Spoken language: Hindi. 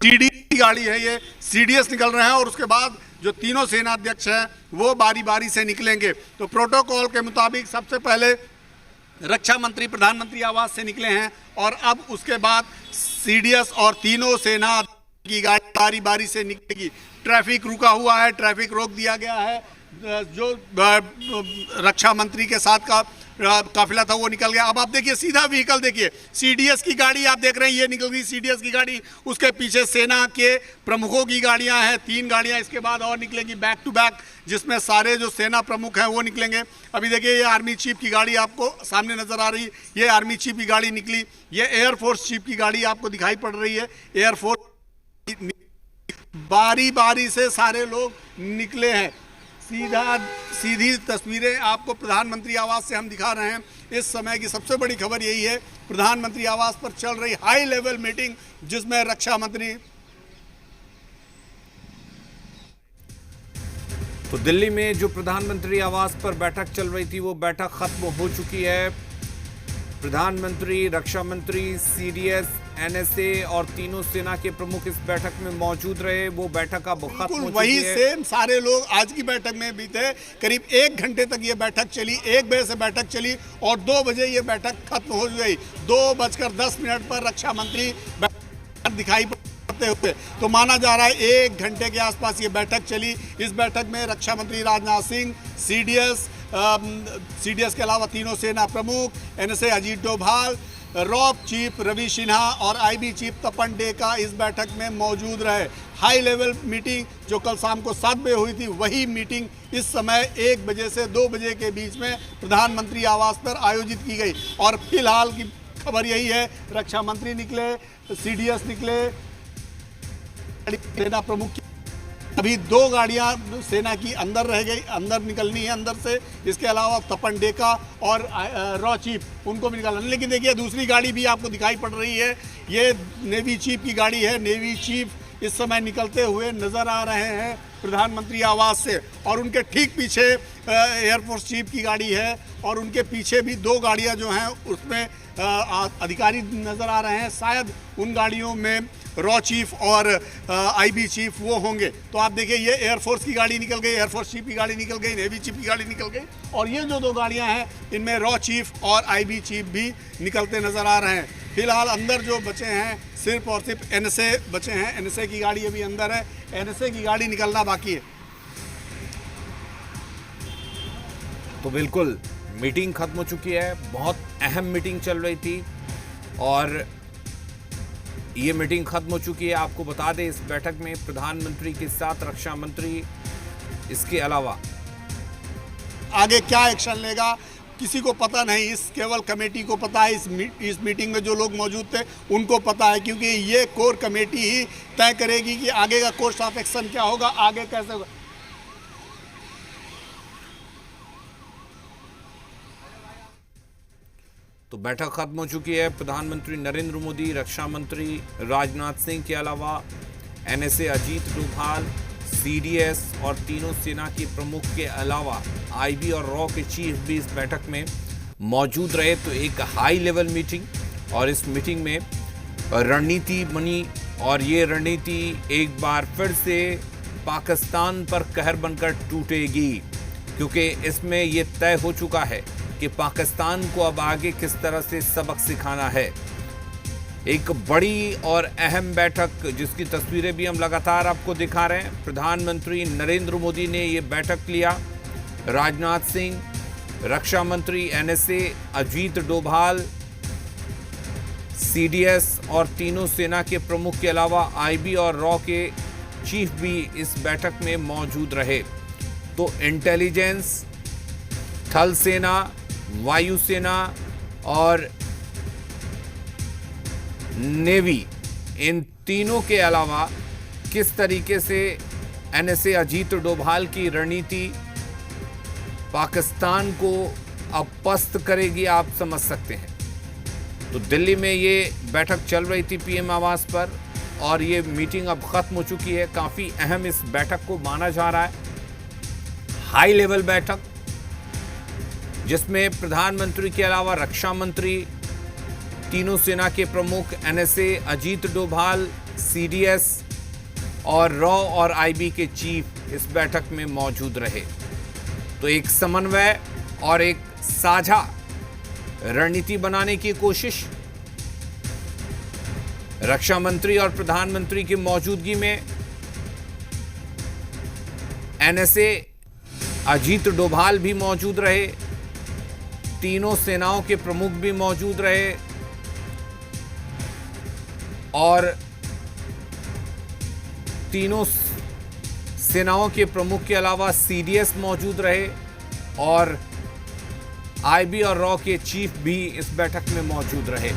सीडी की गाड़ी है, ये सीडीएस निकल रहे हैं और उसके बाद जो तीनों सेनाध्यक्ष हैं वो बारी बारी से निकलेंगे। तो प्रोटोकॉल के मुताबिक सबसे पहले रक्षा मंत्री प्रधानमंत्री आवास से निकले हैं और अब उसके बाद सीडीएस और तीनों सेना की गाड़ी बारी बारी से निकलेगी। ट्रैफिक रुका हुआ है, ट्रैफिक रोक दिया गया है। जो रक्षा मंत्री के साथ का काफिला था वो निकल गया। अब आप देखिए सीधा व्हीकल देखिए, सीडीएस की गाड़ी आप देख रहे हैं, ये निकल गई सीडीएस की गाड़ी। उसके पीछे सेना के प्रमुखों की गाड़ियां हैं, 3 गाड़ियां इसके बाद और निकलेंगी बैक टू बैक, जिसमें सारे जो सेना प्रमुख हैं वो निकलेंगे। अभी देखिए ये आर्मी चीफ की गाड़ी आपको सामने नजर आ रही है, ये आर्मी चीफ की गाड़ी निकली। ये एयरफोर्स चीफ की गाड़ी आपको दिखाई पड़ रही है। एयरफोर्स बारी बारी से सारे लोग निकले हैं। सीधी तस्वीरें आपको प्रधानमंत्री आवास से हम दिखा रहे हैं। इस समय की सबसे बड़ी खबर यही है, प्रधानमंत्री आवास पर चल रही हाई लेवल मीटिंग, जिसमें रक्षा मंत्री। तो दिल्ली में जो प्रधानमंत्री आवास पर बैठक चल रही थी वो बैठक खत्म हो चुकी है। प्रधानमंत्री, रक्षा मंत्री, सीडीएस, एनएसए और तीनों सेना के प्रमुख इस बैठक में मौजूद रहे। वो बैठक अब खत्म हो चुकी है। वही सेम सारे लोग आज की बैठक में भी थे। करीब 1 घंटे तक ये बैठक चली, 1 बजे से बैठक चली और 2 बजे ये बैठक खत्म हो गई। 2:10 पर रक्षा मंत्री दिखाई पड़ते हुए। तो माना जा रहा है 1 घंटे के आसपास ये बैठक चली। इस बैठक में रक्षा मंत्री राजनाथ सिंह, सीडीएस के अलावा तीनों सेना प्रमुख, एनएसए अजीत डोभाल, रॉप चीफ रवि सिन्हा और आईबी चीफ तपन डेका इस बैठक में मौजूद रहे। हाई लेवल मीटिंग जो कल शाम को 7 बजे हुई थी, वही मीटिंग इस समय 1 बजे से 2 बजे के बीच में प्रधानमंत्री आवास पर आयोजित की गई। और फिलहाल की खबर यही है, रक्षा मंत्री निकले, सीडीएस निकले, सेना प्रमुख अभी 2 गाड़ियां सेना की अंदर रह गई, अंदर निकलनी है अंदर से। इसके अलावा तपन डेका और रॉ चीफ उनको भी निकालना। लेकिन देखिए दूसरी गाड़ी भी आपको दिखाई पड़ रही है, ये नेवी चीफ की गाड़ी है। नेवी चीफ इस समय निकलते हुए नजर आ रहे हैं प्रधानमंत्री आवास से और उनके ठीक पीछे एयरफोर्स चीफ की गाड़ी है और उनके पीछे भी 2 गाड़ियां जो हैं उसमें अधिकारी नजर आ रहे हैं। शायद उन गाड़ियों में रॉ चीफ और आईबी चीफ वो होंगे। तो आप देखिए ये एयरफोर्स की गाड़ी निकल गई, एयरफोर्स चीफ की गाड़ी निकल गई, नेवी चीफ की गाड़ी निकल गई और ये जो 2 गाड़ियां हैं इनमें रॉ चीफ और आईबी चीफ भी निकलते नजर आ रहे हैं। फिलहाल अंदर जो बचे हैं सिर्फ और सिर्फ एनएसए बचे हैं। एनएसए की गाड़ी अभी अंदर है, एनएसए की गाड़ी निकलना बाकी है। तो बिल्कुल मीटिंग खत्म हो चुकी है। बहुत अहम मीटिंग चल रही थी और ये मीटिंग खत्म हो चुकी है। आपको बता दें इस बैठक में प्रधानमंत्री के साथ रक्षा मंत्री, इसके अलावा आगे क्या एक्शन लेगा किसी को पता नहीं। इस केवल कमेटी को पता है, इस मीटिंग में जो लोग मौजूद थे उनको पता है, क्योंकि ये कोर कमेटी ही तय करेगी कि आगे का कोर्स ऑफ एक्शन क्या होगा, आगे कैसे होगा। तो बैठक खत्म हो चुकी है। प्रधानमंत्री नरेंद्र मोदी, रक्षा मंत्री राजनाथ सिंह के अलावा एनएसए अजीत डोभाल, सीडीएस और तीनों सेना के प्रमुख के अलावा आईबी और रॉ के चीफ भी इस बैठक में मौजूद रहे। तो एक हाई लेवल मीटिंग और इस मीटिंग में रणनीति बनी और ये रणनीति एक बार फिर से पाकिस्तान पर कहर बनकर टूटेगी, क्योंकि इसमें ये तय हो चुका है कि पाकिस्तान को अब आगे किस तरह से सबक सिखाना है। एक बड़ी और अहम बैठक जिसकी तस्वीरें भी हम लगातार आपको दिखा रहे हैं। प्रधानमंत्री नरेंद्र मोदी ने ये बैठक लिया। राजनाथ सिंह, रक्षा मंत्री एनएसए अजीत डोभाल, सीडीएस और तीनों सेना के प्रमुख के अलावा आईबी और रॉ के चीफ भी इस बैठक में मौजूद रहे। तो इंटेलिजेंस, थल सेना, वायुसेना और नेवी, इन तीनों के अलावा किस तरीके से एनएसए अजीत डोभाल की रणनीति पाकिस्तान को अब पस्त करेगी, आप समझ सकते हैं। तो दिल्ली में ये बैठक चल रही थी पीएम आवास पर और ये मीटिंग अब खत्म हो चुकी है। काफ़ी अहम इस बैठक को माना जा रहा है। हाई लेवल बैठक जिसमें प्रधानमंत्री के अलावा रक्षा मंत्री, तीनों सेना के प्रमुख एनएसए अजीत डोभाल, सीडीएस और रॉ और आईबी के चीफ इस बैठक में मौजूद रहे। तो एक समन्वय और एक साझा रणनीति बनाने की कोशिश। रक्षा मंत्री और प्रधानमंत्री की मौजूदगी में एनएसए अजीत डोभाल भी मौजूद रहे, तीनों सेनाओं के प्रमुख भी मौजूद रहे और तीनों सेनाओं के प्रमुख के अलावा सीडीएस मौजूद रहे और आईबी और रॉ के चीफ भी इस बैठक में मौजूद रहे।